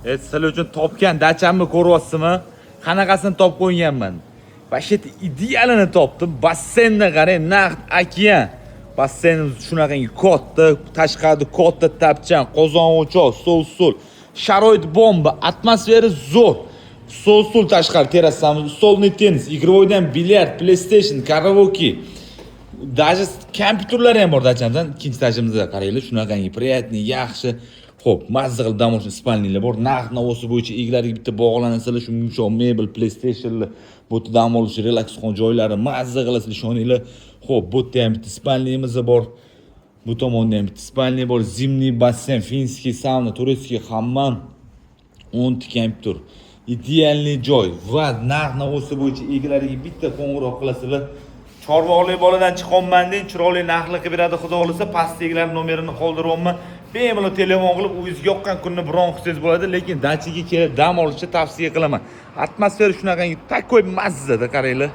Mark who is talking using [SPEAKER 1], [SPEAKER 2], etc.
[SPEAKER 1] Sizlar uchun topgan dachamni ko'ryapsizmi? Qanaqasini topib qo'yganman. Vashet idealini topdim. Basseynni qarang, naqd okean. Basseynimiz shunaqangi katta, tashqarida katta tapchan, qozon o'choq, stol. Sharoit bomba, atmosfera zo'r. Stol tashqari terrasamiz, stolni tennis, igrovойdan bilyard, PlayStation, karaoke. Даже kompyuterlar ham bor dachamdan. Ikkinchi etajimizda qaranglar, shunaqangi приятный, yaxshi. Xo'p, mazza qilib dam olishni spalnilar bor. Narx-navosi bo'yicha egalariga bitta bog'lanasizlar, shu yumshoq mebel, PlayStationlar, bu yerda dam olish, relaksxon joylari, mazza qilasizlar ishoninglar. Xo'p, bu yerda ham bitta spalnimiz bor. Bu tomonda ham bitta spalni bor. Zimniy basseyn, finskiy sauna, turistskiy hammam, 10 ta kompyuter. Idealniy joy va narx-navosi bo'yicha egalariga bitta qo'ng'iroq qilasizlar. Chorvoqlik boladan chiqolman deng, chiroyli narxli qilib beradi xudo xolisa. Pastdagilar nomerini qoldiryapman. Bemalol telefon qilib, o'zingizga yoqqan kunni bron qilsangiz bo'ladi, lekin dachaga kelib dam olishni tavsiya qilaman. Atmosfera shunaqangi takoy mazzada qaranglar.